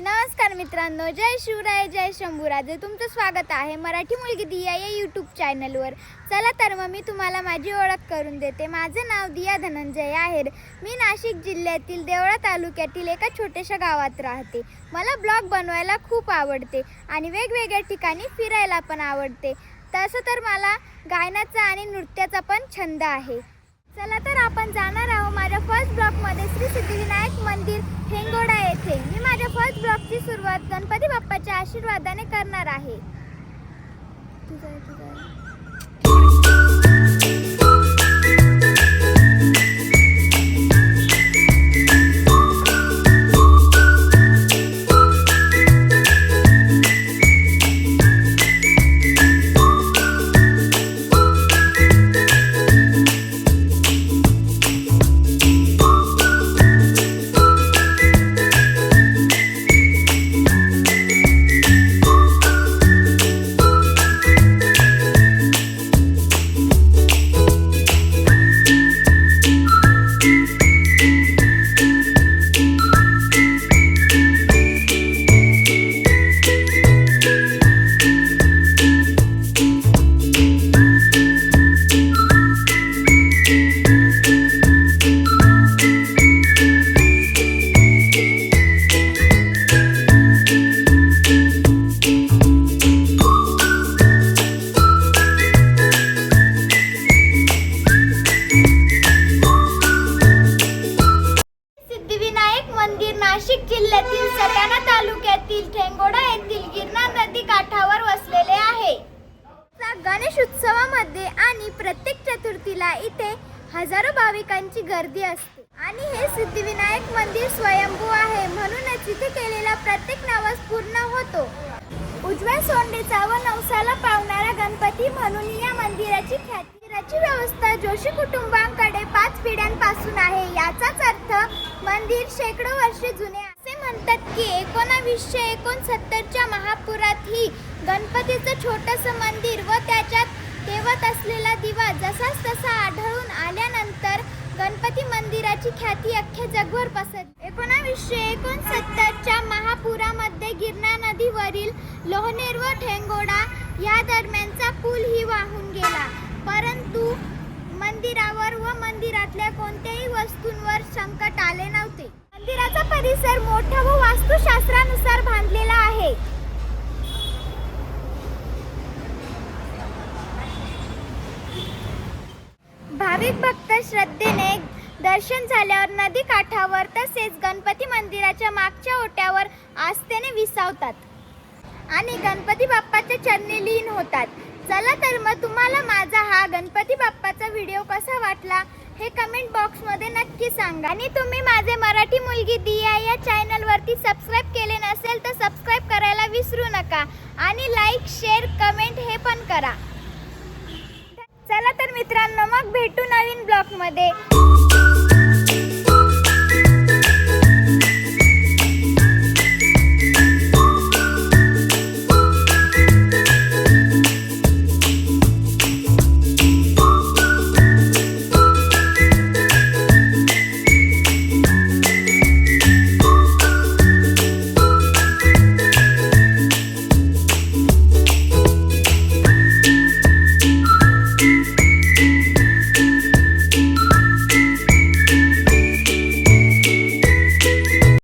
नमस्कार मित्रांनो, जय शिवराय जय शंभूराजे. तुमचं स्वागत आहे मराठी मुलगी दिया या यूट्यूब चॅनलवर. चला तर मग मी तुम्हाला माझी ओळख करून देते. माझं नाव दिया धनंजय आहेर. मी नाशिक जिल्ह्यातील देवळा तालुक्यातील एका छोट्याशा गावात राहते. मला ब्लॉग बनवायला खूप आवडते आणि वेगवेगळ्या ठिकाणी फिरायला पण आवडते. तसं तर मला गायनाचा आणि नृत्याचा पण छंद आहे. चला तर आपण जाणार आहोत माझ्या फर्स्ट ब्लॉगमध्ये श्री सिद्धिविनायक मंदिर ठेंगोडा येथे. मी माझ्या फर्स्ट ब्लॉगची सुरुवात गणपती बाप्पाच्या आशीर्वादाने करणार आहे. मंदिर नाशिक जिल्ह्यातील सटाणा तालुक्यातील ठेंगोडा येथील गिरनार नदी काठावर वसलेले आहे. गणेश उत्सवामध्ये आणि प्रत्येक चतुर्थीला इथे हजारो भाविकांची गर्दी असते आणि हे सिद्धिविनायक मंदिर स्वयंभू आहे, म्हणूनच इथे केलेला प्रत्येक नवस पूर्ण होतो. उजव्या सोंडेचा व नवसाला पावणारा गणपती म्हणून या मंदिराची ख्याती. मंदिराची व्यवस्था जोशी कुटुंबांकडे 5 पिढ्यांपासून आहे. याचाच अर्थ मंदिर शेकडो वर्षे जुने. असे म्हणतात की 1969च्या महापुरात ही गणपतीचं छोटंसं मंदिर व त्याच्यात तेवत असलेला दिवा जसाच तसा आढळून आल्यानंतर गणपती मंदिराची ख्याती अख्ख्या जगभर पसरली. 1969च्या महापुरामध्ये गिरनार नदीवरील लोहनेर व ठेंगोडा या दरम्यानचा पूल ही वाहून गेला, परंतु मंदिरावर व मंदिरातल्या कोणत्याही वस्तूंवर संकट आले नव्हते. मंदिराचा परिसर मोठा व वास्तुशास्त्रानुसार बांधलेला आहे. भाविक भक्त श्रद्धेने दर्शन झाल्यावर नदी काठावर तसेच गणपती मंदिराच्या मागच्या ओट्यावर आस्थेने विसावतात आणि गणपती बाप्पाच्या चरणी लीन होतात. चला तर मग तुम्हाला माझा हा गणपती बाप्पाचा व्हिडिओ कसा वाटला हे कमेंट बॉक्समध्ये नक्की सांगा. आणि तुम्ही माझे मराठी मुलगी दिया या चॅनलवरती सबस्क्राईब केले नसेल तर सबस्क्राईब करायला विसरू नका आणि लाईक शेअर कमेंट हे पण करा. चला तर मित्रांनो, मग भेटू नवीन ब्लॉगमध्ये.